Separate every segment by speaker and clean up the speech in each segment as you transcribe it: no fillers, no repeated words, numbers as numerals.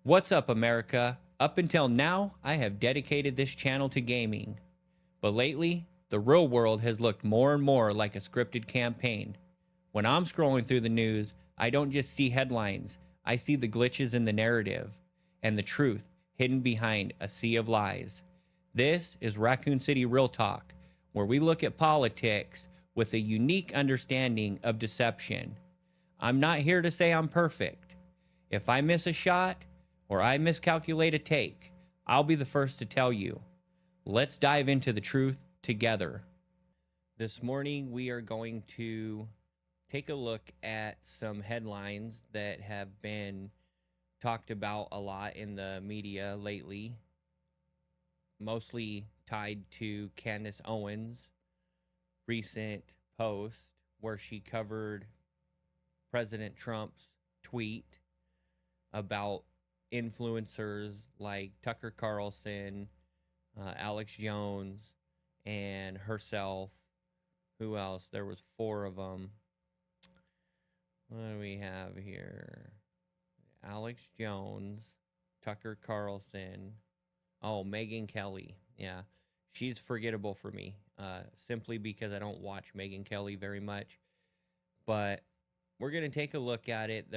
Speaker 1: What's up, America? Up until now, I have dedicated this channel to gaming. But lately, the real world has looked more and more like a scripted campaign. When I'm scrolling through the news, I don't just see headlines, I see the glitches in the narrative and the truth hidden behind a sea of lies. This is Raccoon City Real Talk, where we look at politics with a unique understanding of deception. I'm not here to say I'm perfect. If I miss a shot or I miscalculate a take, I'll be the first to tell you. Let's dive into the truth together. This morning, we are going to take a look at some headlines that have been talked about a lot in the media lately, mostly tied to Candace Owens' recent post where she covered President Trump's tweet about influencers like Tucker Carlson, Alex Jones, and herself. Who else? There was four of them. What do we have here? Alex Jones, Tucker Carlson. Oh, Megyn Kelly. Yeah, she's forgettable for me, simply because I don't watch Megyn Kelly very much. But we're going to take a look at it.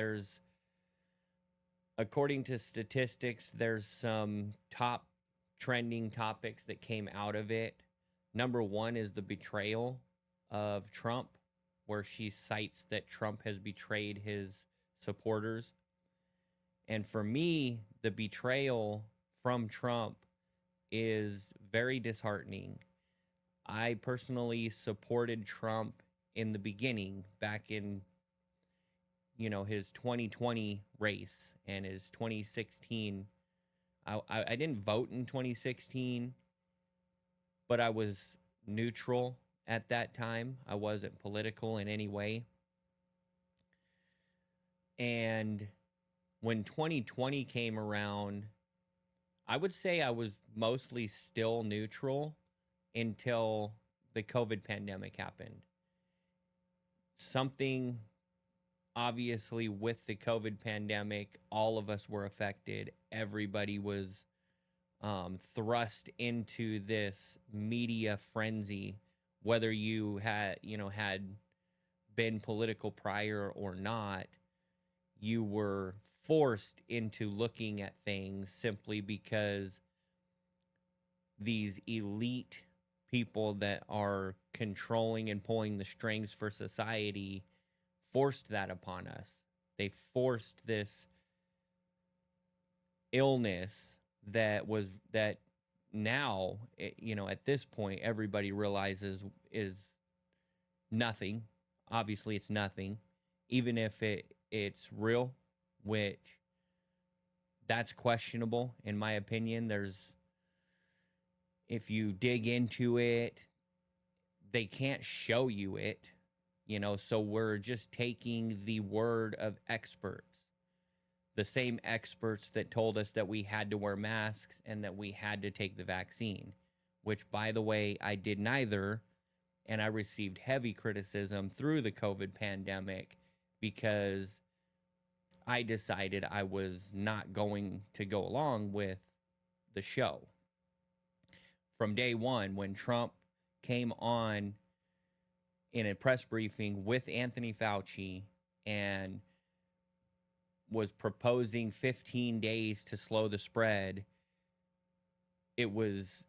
Speaker 1: According to statistics, there's some top trending topics that came out of it. Number one is the betrayal of Trump, where she cites that Trump has betrayed his supporters. And for me, the betrayal from Trump is very disheartening. I personally supported Trump in the beginning, back in his 2020 race and his 2016. I didn't vote in 2016, but I was neutral at that time. I wasn't political in any way. And when 2020 came around, I would say I was mostly still neutral until the COVID pandemic happened. Something, obviously, with the COVID pandemic, all of us were affected. Everybody was thrust into this media frenzy, whether you had been political prior or not. You were forced into looking at things simply because these elite people that are controlling and pulling the strings for society forced that upon us. They forced this illness that now, at this point, everybody realizes is nothing. Obviously, it's nothing, even if it's real, which that's questionable in my opinion. If you dig into it, they can't show you it, so we're just taking the word of experts. The same experts that told us that we had to wear masks and that we had to take the vaccine, which, by the way, I did neither. And I received heavy criticism through the COVID pandemic because I decided I was not going to go along with the show. From day one, when Trump came on in a press briefing with Anthony Fauci and was proposing 15 days to slow the spread, it was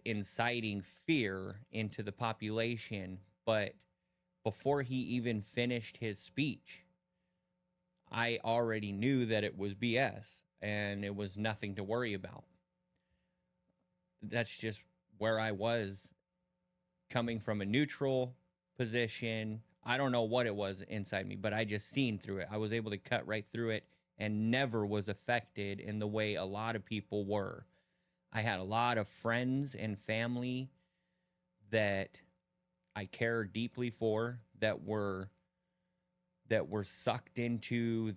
Speaker 1: inciting fear into the population. But before he even finished his speech, I already knew that it was BS and it was nothing to worry about. That's just where I was, coming from a neutral position. I don't know what it was inside me, but I just seen through it. I was able to cut right through it and never was affected in the way a lot of people were. I had a lot of friends and family that I care deeply for that were sucked into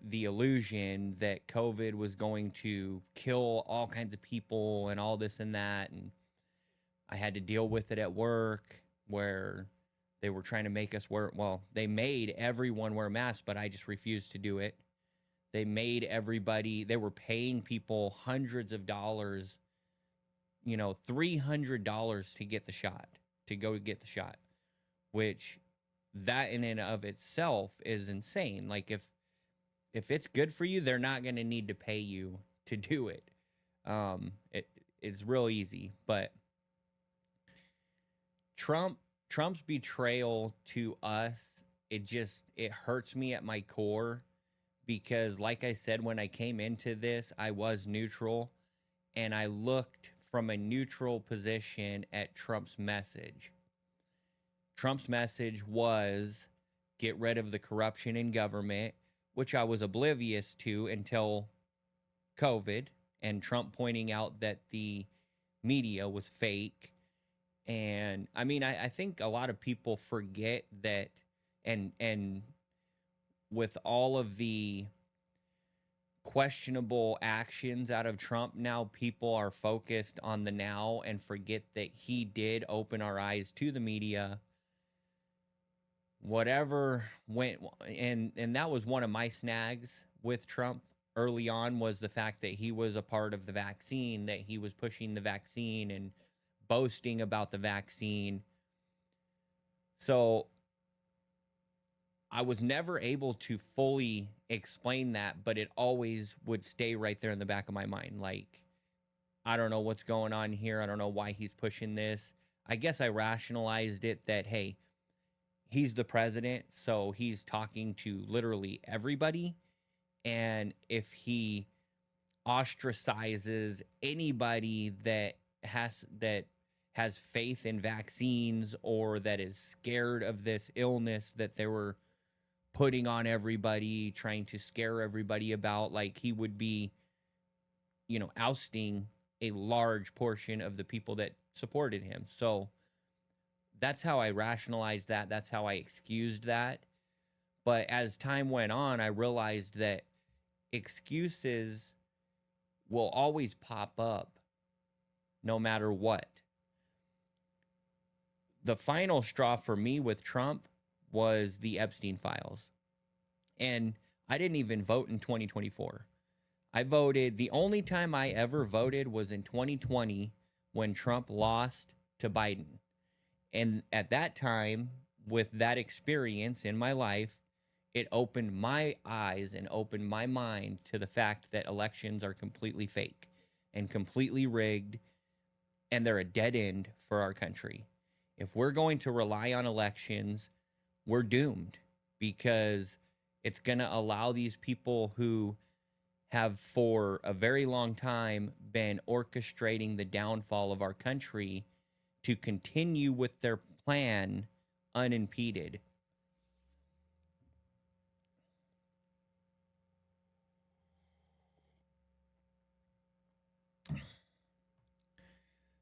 Speaker 1: the illusion that COVID was going to kill all kinds of people and all this and that. And I had to deal with it at work, where they were trying to make us wear, well, they made everyone wear masks, but I just refused to do it. They made everybody, they were paying people hundreds of dollars, $300 to get the shot, to go get the shot, which that in and of itself is insane. Like if it's good for you, they're not going to need to pay you to do it. It's real easy, but Trump's betrayal to us, it hurts me at my core because like I said, when I came into this, I was neutral and I looked from a neutral position at Trump's message. Trump's message was get rid of the corruption in government, which I was oblivious to until COVID and Trump pointing out that the media was fake. And I mean, I think a lot of people forget that, and with all of the questionable actions out of Trump now, people are focused on the now and forget that he did open our eyes to the media. Whatever went, and that was one of my snags with Trump early on, was the fact that he was a part of the vaccine, that he was pushing the vaccine and boasting about the vaccine. So I was never able to fully explain that, but it always would stay right there in the back of my mind. Like, I don't know what's going on here. I don't know why he's pushing this. I guess I rationalized it that, hey, he's the president, so he's talking to literally everybody. And if he ostracizes anybody that has faith in vaccines or that is scared of this illness that they were putting on everybody, trying to scare everybody about, like he would be, ousting a large portion of the people that supported him. So that's how I rationalized that. That's how I excused that. But as time went on, I realized that excuses will always pop up no matter what. The final straw for me with Trump was the Epstein files. And I didn't even vote in 2024. I voted, the only time I ever voted was in 2020 when Trump lost to Biden. And at that time, with that experience in my life, it opened my eyes and opened my mind to the fact that elections are completely fake and completely rigged, and they're a dead end for our country. If we're going to rely on elections, we're doomed, because it's going to allow these people who have for a very long time been orchestrating the downfall of our country to continue with their plan unimpeded.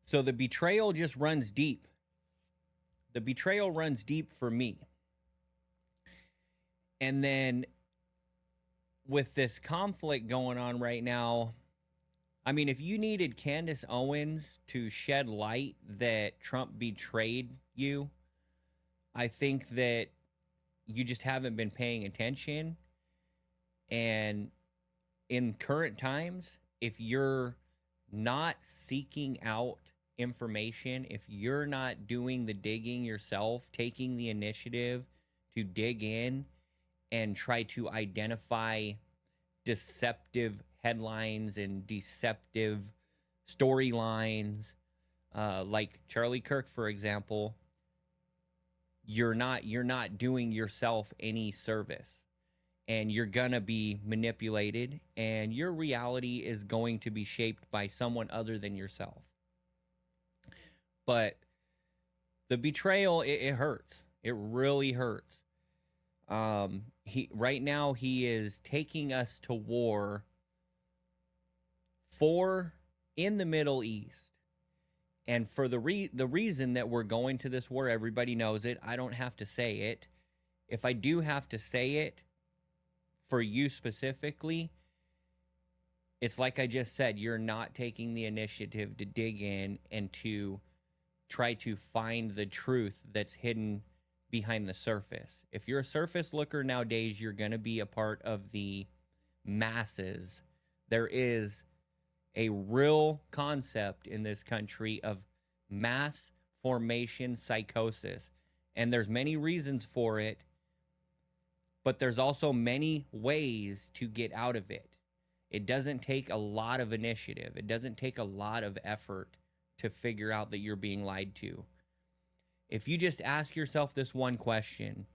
Speaker 1: So the betrayal just runs deep. The betrayal runs deep for me. And then with this conflict going on right now, I mean, if you needed Candace Owens to shed light that Trump betrayed you, I think that you just haven't been paying attention. And in current times, if you're not seeking out information, if you're not doing the digging yourself, taking the initiative to dig in and try to identify deceptive headlines and deceptive storylines, like Charlie Kirk, for example, you're not doing yourself any service, and you're gonna be manipulated, and your reality is going to be shaped by someone other than yourself. But the betrayal, it hurts. It really hurts. Right now he is taking us to war in the Middle East. And for the reason that we're going to this war, everybody knows it. I don't have to say it. If I do have to say it for you specifically, it's like I just said, you're not taking the initiative to dig in and to try to find the truth that's hidden behind the surface. If you're a surface looker nowadays, you're going to be a part of the masses. There is a real concept in this country of mass formation psychosis. And there's many reasons for it, but there's also many ways to get out of it. It doesn't take a lot of initiative. It doesn't take a lot of effort to figure out that you're being lied to. If you just ask yourself this one question,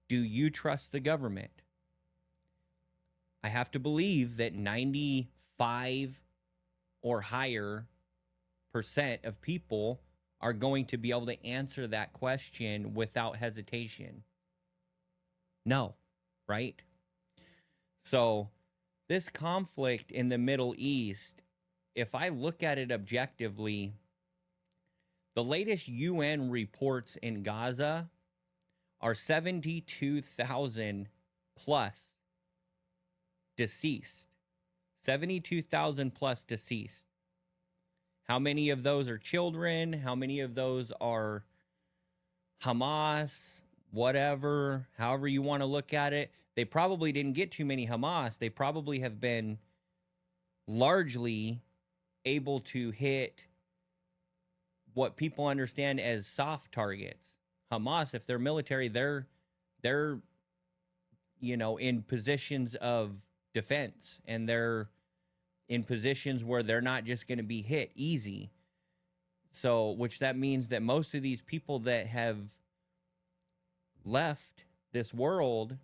Speaker 1: do you trust the government? I have to believe that 95 or higher % of people are going to be able to answer that question without hesitation. No, right? So this conflict in the Middle East, if I look at it objectively, the latest UN reports in Gaza are 72,000 plus deceased. 72,000 plus deceased. How many of those are children? How many of those are Hamas? Whatever, however you want to look at it. They probably didn't get too many Hamas. They probably have been largely able to hit what people understand as soft targets. Hamas, if they're military, they're in positions of defense, and they're in positions where they're not just going to be hit easy. So, which that means that most of these people that have left this world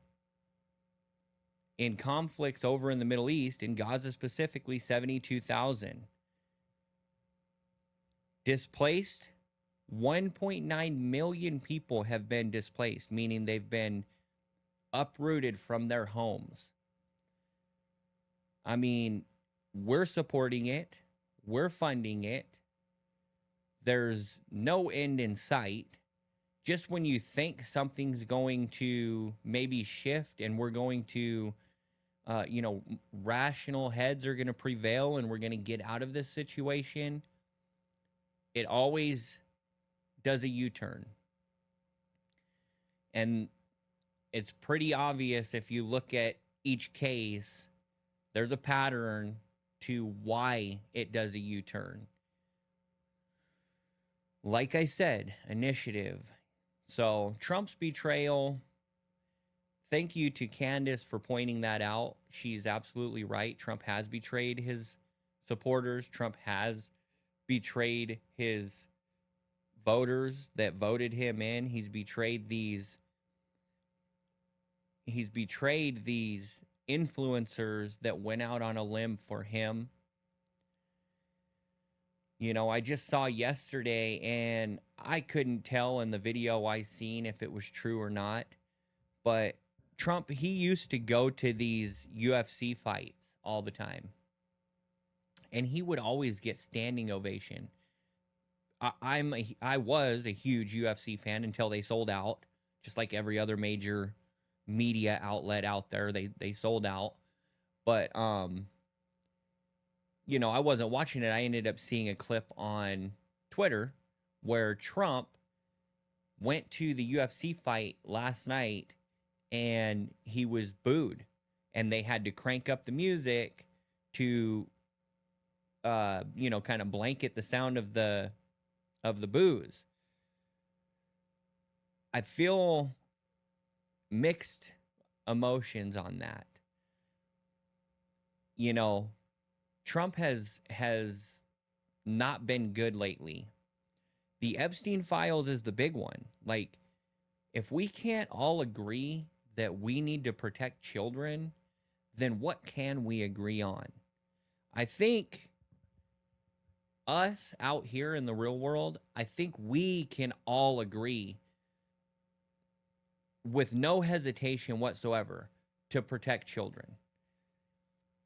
Speaker 1: in conflicts over in the Middle East, in Gaza specifically, 72,000. Displaced, 1.9 million people have been displaced, meaning they've been uprooted from their homes. I mean, we're supporting it. We're funding it. There's no end in sight. Just when you think something's going to maybe shift and we're going to, rational heads are going to prevail and we're going to get out of this situation, it always does a U-turn. And it's pretty obvious if you look at each case, there's a pattern to why it does a U-turn. Like I said, initiative. So Trump's betrayal, thank you to Candace for pointing that out. She's absolutely right. Trump has betrayed his supporters. Trump has betrayed his voters that voted him in. He's betrayed these influencers that went out on a limb for him. I just saw yesterday, and I couldn't tell in the video I seen if it was true or not, but Trump, he used to go to these UFC fights all the time, and he would always get standing ovation. I was a huge UFC fan until they sold out, just like every other major media outlet out there. They sold out, but I wasn't watching it. I ended up seeing a clip on Twitter where Trump went to the UFC fight last night and he was booed, and they had to crank up the music to, kind of blanket the sound of the boos. I feel mixed emotions on that. Trump has not been good lately. The Epstein files is the big one. Like, if we can't all agree that we need to protect children, then what can we agree on? I think us out here in the real world, I think we can all agree with no hesitation whatsoever to protect children.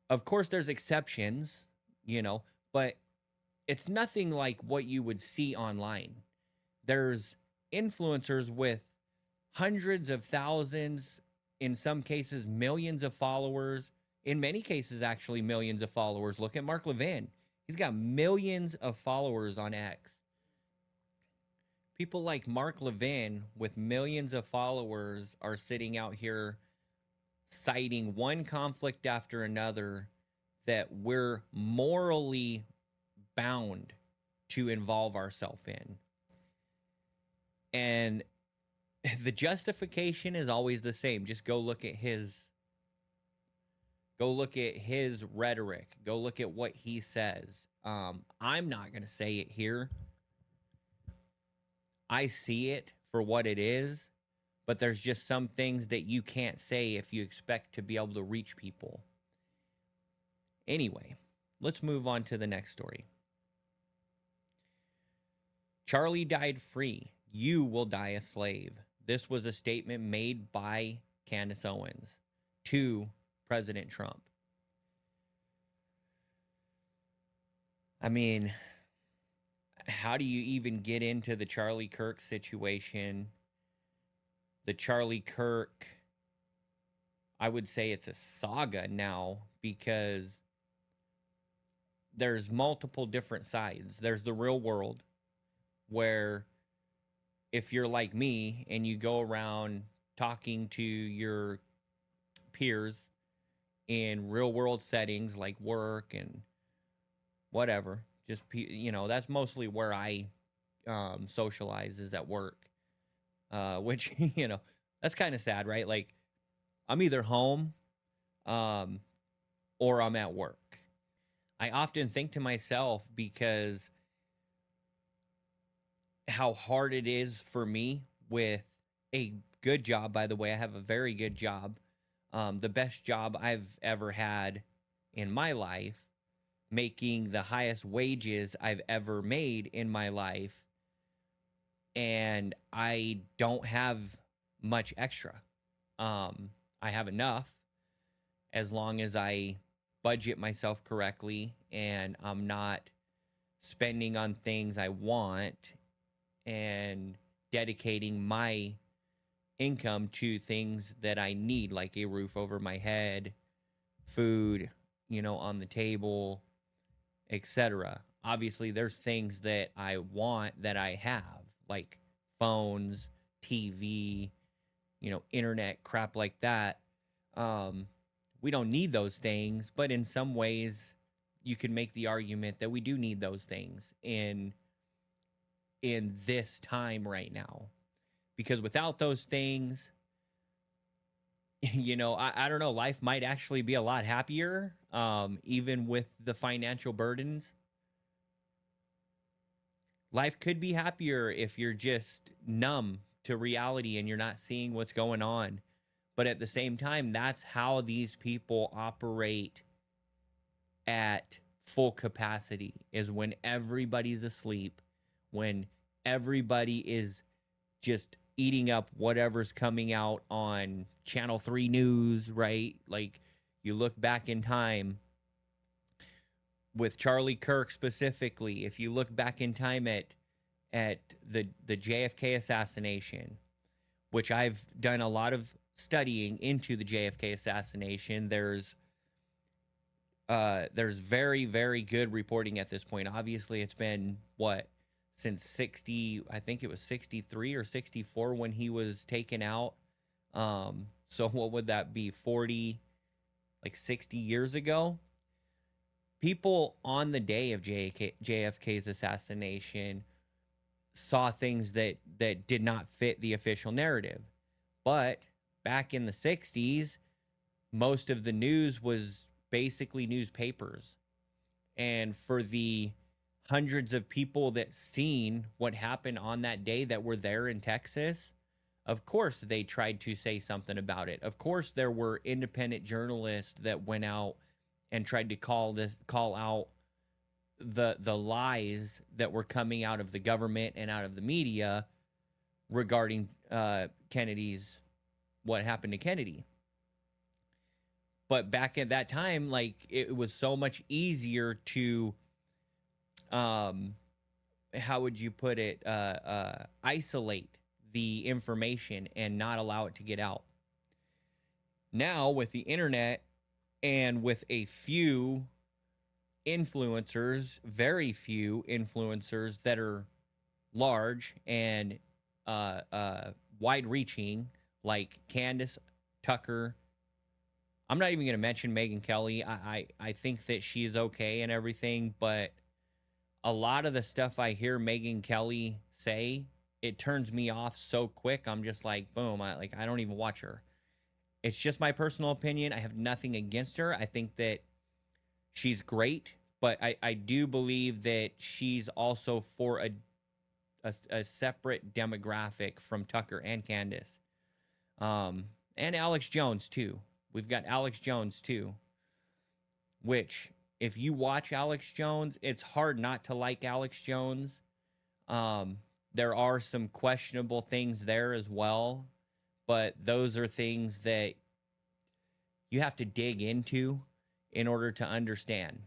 Speaker 1: Of course, there's exceptions, but it's nothing like what you would see online. There's influencers with hundreds of thousands, in some cases, millions of followers. In many cases, actually, millions of followers. Look at Mark Levin. He's got millions of followers on X. People like Mark Levin with millions of followers are sitting out here citing one conflict after another that we're morally bound to involve ourselves in. And the justification is always the same. Just go look at his rhetoric. Go look at what he says. I'm not going to say it here. I see it for what it is, but there's just some things that you can't say if you expect to be able to reach people. Anyway, let's move on to the next story. Charlie died free. You will die a slave. This was a statement made by Candace Owens to President Trump. I mean, how do you even get into the Charlie Kirk situation? The Charlie Kirk, I would say it's a saga now, because there's multiple different sides. There's the real world, where if you're like me and you go around talking to your peers in real world settings like work and whatever, just, that's mostly where I socialize, is at work, which, that's kind of sad, right? Like, I'm either home or I'm at work. I often think to myself, because how hard it is for me with a good job. By the way, I have a very good job, the best job I've ever had in my life, making the highest wages I've ever made in my life, and I don't have much extra. I have enough as long as I budget myself correctly and I'm not spending on things I want, and dedicating my income to things that I need, like a roof over my head, food, on the table, etc. Obviously, there's things that I want that I have, like phones, TV, internet, crap like that. We don't need those things, but in some ways, you can make the argument that we do need those things in this time right now, because without those things, I don't know, life might actually be a lot happier, even with the financial burdens. Life could be happier if you're just numb to reality and you're not seeing what's going on. But at the same time, that's how these people operate at full capacity, is when everybody's asleep, when everybody is just eating up whatever's coming out on Channel 3 News, right? Like, you look back in time with Charlie Kirk specifically, if you look back in time at the JFK assassination, which I've done a lot of studying into the JFK assassination, there's very, very good reporting at this point. Obviously, it's been since 60, I think it was 63 or 64 when he was taken out. So what would that be? 60 years ago? People on the day of JFK's assassination saw things that did not fit the official narrative. But back in the 60s, most of the news was basically newspapers. And for the hundreds of people that seen what happened on that day that were there in Texas, of course they tried to say something about it. Of course there were independent journalists that went out and tried to call out the lies that were coming out of the government and out of the media regarding what happened to Kennedy. But back at that time, it was so much easier to how would you put it, isolate the information and not allow it to get out. Now, with the internet and with a few influencers, very few influencers that are large and wide-reaching, like Candace Tucker, I'm not even going to mention Megan Kelly. I think that she's okay and everything, but a lot of the stuff I hear Megan Kelly say, it turns me off so quick. I'm just like, boom, I don't even watch her. It's just my personal opinion. I have nothing against her. I think that she's great, but I do believe that she's also for a separate demographic from Tucker and Candace. And Alex Jones too. We've got Alex Jones too, which if you watch Alex Jones, it's hard not to like Alex Jones. There are some questionable things there as well, but those are things that you have to dig into in order to understand.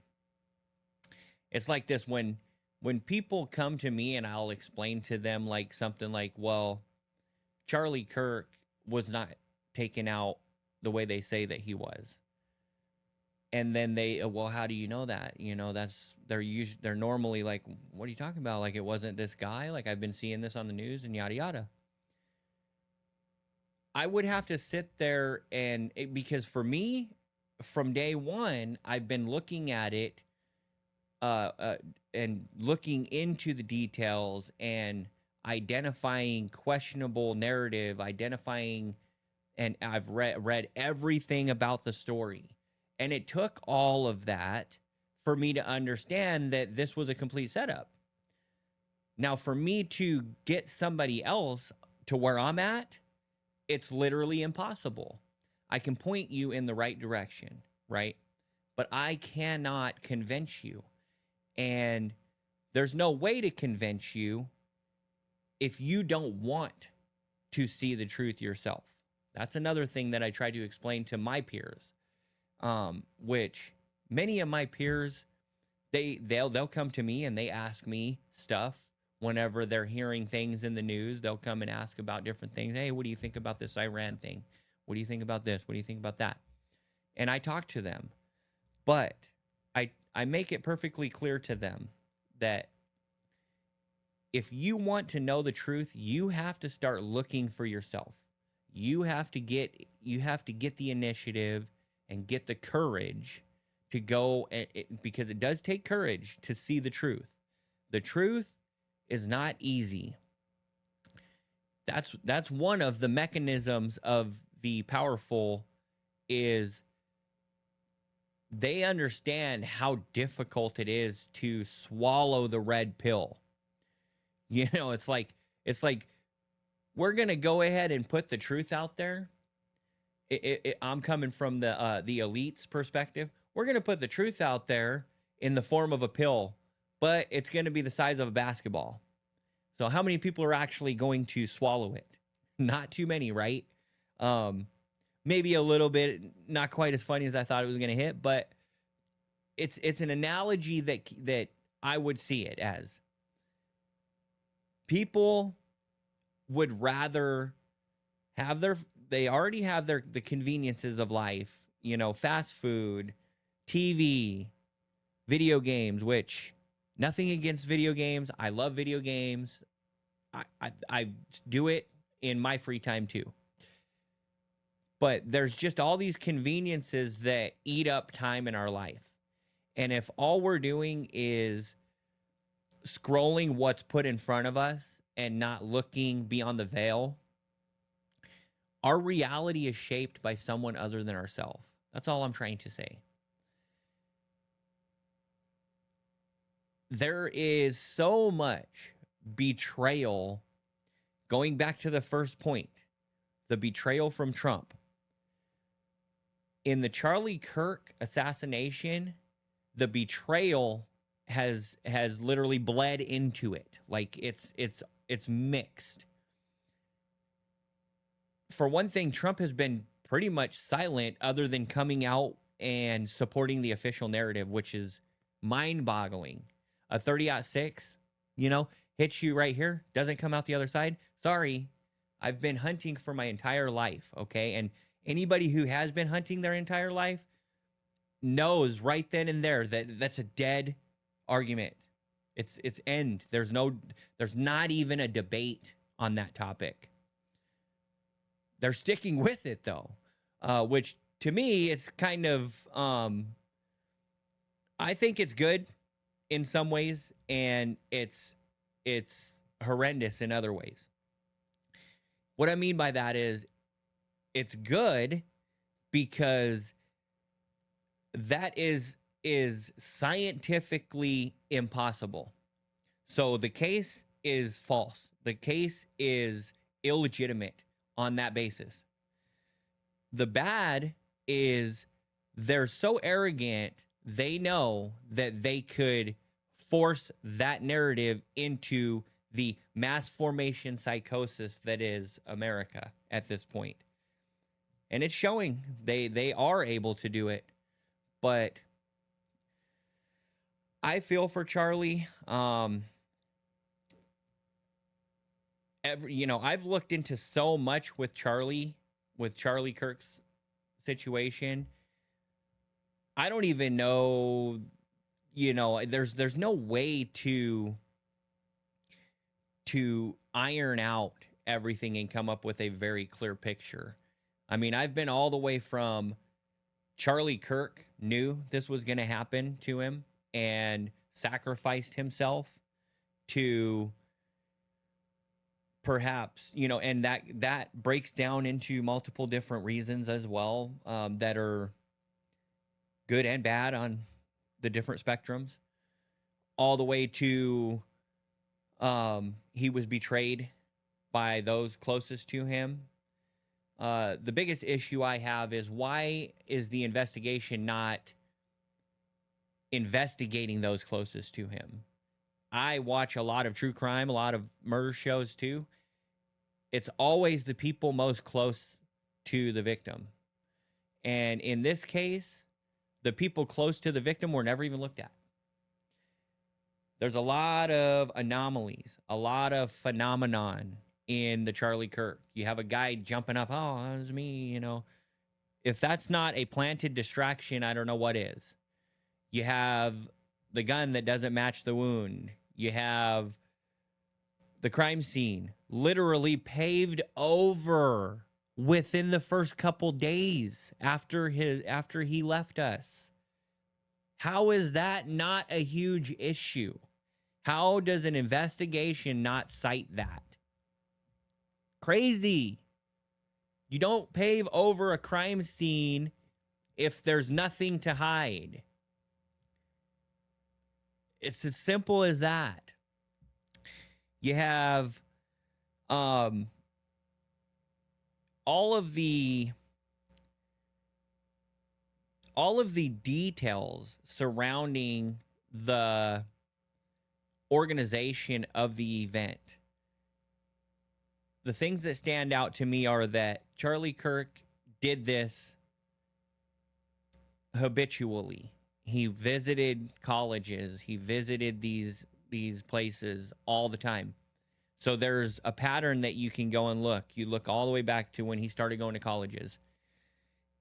Speaker 1: It's like this when people come to me and I'll explain to them like something like, well, Charlie Kirk was not taken out the way they say that he was. And then they, well, how do you know that? You know, they're normally like, what are you talking about? Like, it wasn't this guy. Like, I've been seeing this on the news and yada yada. I would have to sit there because for me, from day one, I've been looking at it, and looking into the details and identifying questionable narrative, and I've read everything about the story. And it took all of that for me to understand that this was a complete setup. Now, for me to get somebody else to where I'm at, it's literally impossible. I can point you in the right direction, right? But I cannot convince you. And there's no way to convince you if you don't want to see the truth yourself. That's another thing that I try to explain to my peers, which many of my peers, they'll come to me and they ask me stuff whenever they're hearing things in the news. They'll come and ask about different things. Hey, what do you think about this Iran thing? What do you think about this? What do you think about that? And I talk to them, but I make it perfectly clear to them that if you want to know the truth, you have to start looking for yourself. You have to get the initiative and get the courage to go, because it does take courage to see the truth. The truth is not easy. That's one of the mechanisms of the powerful, is they understand how difficult it is to swallow the red pill. You know, it's like we're going to go ahead and put the truth out there. I'm coming from the elite's perspective. We're going to put the truth out there in the form of a pill, but it's going to be the size of a basketball. So how many people are actually going to swallow it? Not too many, right? Maybe a little bit, not quite as funny as I thought it was going to hit, but it's an analogy that I would see it as. People would rather have they already have the conveniences of life, you know, fast food, TV, video games, which nothing against video games. I love video games. I do it in my free time too. But there's just all these conveniences that eat up time in our life. And if all we're doing is scrolling what's put in front of us and not looking beyond the veil, our reality is shaped by someone other than ourselves. That's all I'm trying to say. There is so much betrayal, going back to the first point, the betrayal from Trump. In the Charlie Kirk assassination, the betrayal has literally bled into it. Like it's mixed. For one thing, Trump has been pretty much silent other than coming out and supporting the official narrative, which is mind-boggling. A 30-06, you know, hits you right here, doesn't come out the other side. Sorry, I've been hunting for my entire life, okay? And anybody who has been hunting their entire life knows right then and there that that's a dead argument. It's end. There's not even a debate on that topic. They're sticking with it though, which to me, it's kind of, I think it's good in some ways, and it's horrendous in other ways. What I mean by that is it's good because that is scientifically impossible. So the case is false. The case is illegitimate on that basis. The bad is they're so arrogant, they know that they could force that narrative into the mass formation psychosis that is America at this point. And it's showing they are able to do it. But I feel for Charlie. I've looked into so much with Charlie Kirk's situation. I don't even know, there's no way to iron out everything and come up with a very clear picture. I mean, I've been all the way from Charlie Kirk knew this was going to happen to him and sacrificed himself to perhaps, and that breaks down into multiple different reasons as well, that are good and bad on the different spectrums, all the way to he was betrayed by those closest to him. The biggest issue I have is, why is the investigation not investigating those closest to him? I watch a lot of true crime, a lot of murder shows too. It's always the people most close to the victim. And in this case, the people close to the victim were never even looked at. There's a lot of anomalies, a lot of phenomenon in the Charlie Kirk. You have a guy jumping up, oh, that was me, If that's not a planted distraction, I don't know what is. You have the gun that doesn't match the wound. You have the crime scene literally paved over within the first couple days after he left us. How is that not a huge issue? How does an investigation not cite that? Crazy. You don't pave over a crime scene if there's nothing to hide. It's as simple as that. You have all of the details surrounding the organization of the event. The things that stand out to me are that Charlie Kirk did this habitually. He visited colleges. He visited these places all the time. So there's a pattern that you can go and look. You look all the way back to when he started going to colleges.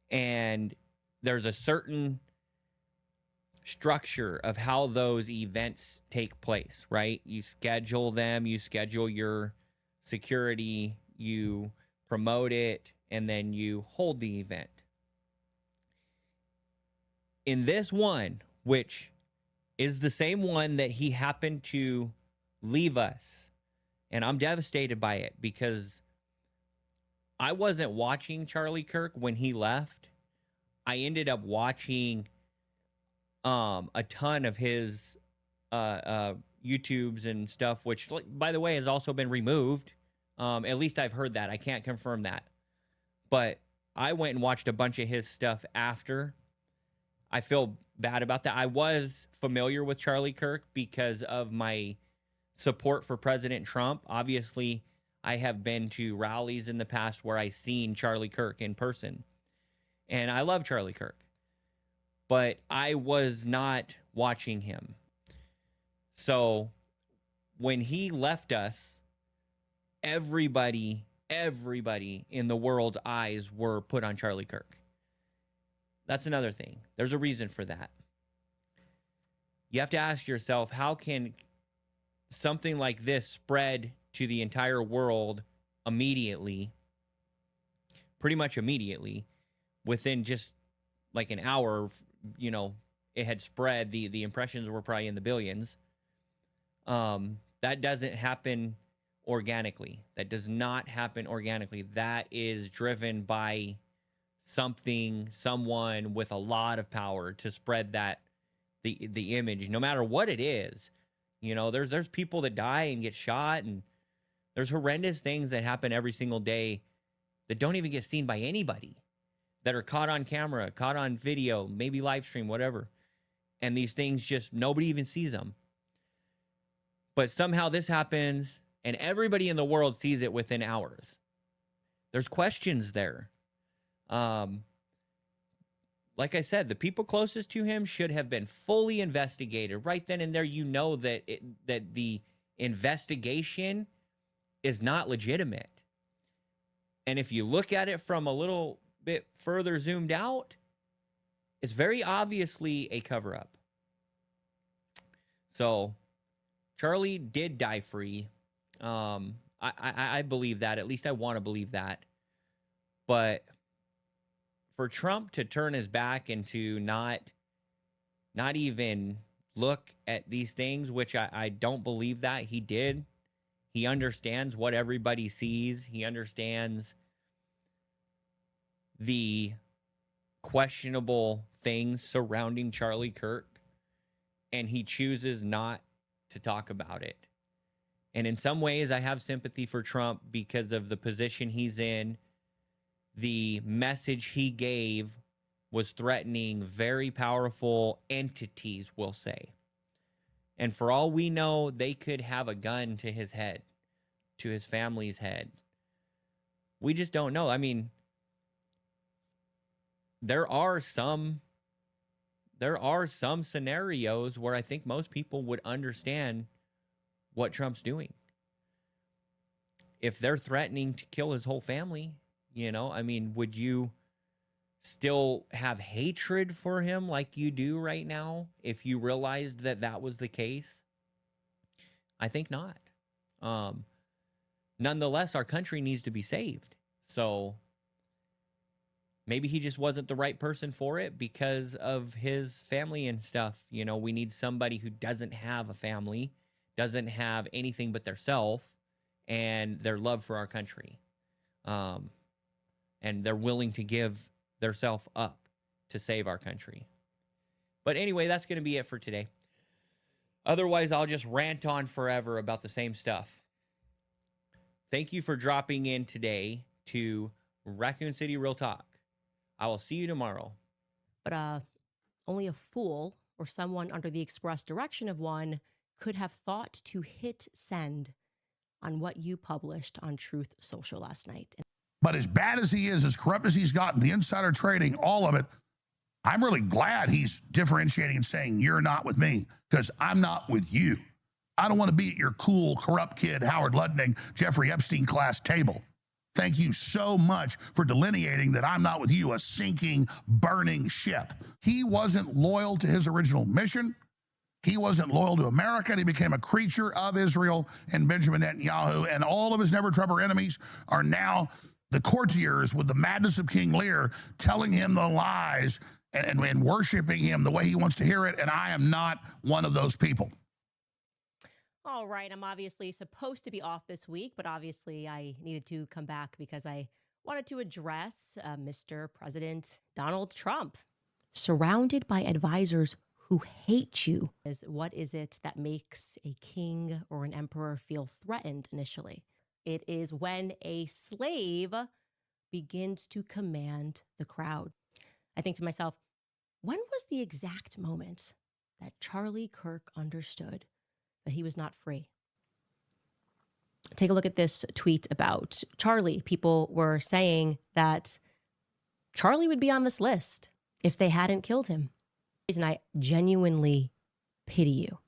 Speaker 1: And there's a certain structure of how those events take place, right? You schedule them, you schedule your security, you promote it, and then you hold the event. In this one, which is the same one that he happened to leave us, and I'm devastated by it because I wasn't watching Charlie Kirk when he left. I ended up watching a ton of his YouTubes and stuff, which, by the way, has also been removed. At least I've heard that. I can't confirm that. But I went and watched a bunch of his stuff after. I feel bad about that. I was familiar with Charlie Kirk because of my support for President Trump. Obviously, I have been to rallies in the past where I've seen Charlie Kirk in person. And I love Charlie Kirk. But I was not watching him. So when he left us, everybody in the world's eyes were put on Charlie Kirk. That's another thing. There's a reason for that. You have to ask yourself, how can something like this spread to the entire world immediately, pretty much immediately, within just like an hour, you know, it had spread. The impressions were probably in the billions. That doesn't happen organically. That does not happen organically. That is driven by someone with a lot of power to spread that the image, no matter what it is. You know, there's people that die and get shot, and there's horrendous things that happen every single day that don't even get seen by anybody, that are caught on camera, caught on video, maybe live stream, whatever. And these things just, nobody even sees them. But somehow this happens and everybody in the world sees it within hours. There's questions there. Like I said, the people closest to him should have been fully investigated right then and there. You know that that the investigation is not legitimate. And if you look at it from a little bit further zoomed out, it's very obviously a cover-up. So Charlie did die free. I believe that. At least I want to believe that. But for Trump to turn his back and to not even look at these things, which I don't believe that he did. He understands what everybody sees. He understands the questionable things surrounding Charlie Kirk, and he chooses not to talk about it. And in some ways, I have sympathy for Trump because of the position he's in. The message he gave was threatening very powerful entities, we'll say. And for all we know, they could have a gun to his head, to his family's head. We just don't know. I mean, there are some scenarios where I think most people would understand what Trump's doing. If they're threatening to kill his whole family, you know, I mean, would you still have hatred for him like you do right now if you realized that that was the case? I think not. Nonetheless, our country needs to be saved. So maybe he just wasn't the right person for it because of his family and stuff. You know, we need somebody who doesn't have a family, doesn't have anything but their self and their love for our country. And they're willing to give their self up to save our country. But anyway, that's going to be it for today. Otherwise, I'll just rant on forever about the same stuff. Thank you for dropping in today to Raccoon City Real Talk. I will see you tomorrow.
Speaker 2: But only a fool or someone under the express direction of one could have thought to hit send on what you published on Truth Social last night.
Speaker 3: But as bad as he is, as corrupt as he's gotten, the insider trading, all of it, I'm really glad he's differentiating and saying, you're not with me, because I'm not with you. I don't want to be at your cool, corrupt kid, Howard Lutnick, Jeffrey Epstein class table. Thank you so much for delineating that I'm not with you, a sinking, burning ship. He wasn't loyal to his original mission. He wasn't loyal to America. And he became a creature of Israel and Benjamin Netanyahu. And all of his never-Trumper enemies are now the courtiers with the madness of King Lear, telling him the lies and worshiping him the way he wants to hear it. And I am not one of those people.
Speaker 2: All right, I'm obviously supposed to be off this week, but obviously I needed to come back because I wanted to address Mr. President Donald Trump. Surrounded by advisors who hate you. What is it that makes a king or an emperor feel threatened initially? It is when a slave begins to command the crowd. I think to myself, when was the exact moment that Charlie Kirk understood that he was not free? Take a look at this tweet about Charlie. People were saying that Charlie would be on this list if they hadn't killed him. And I genuinely pity you.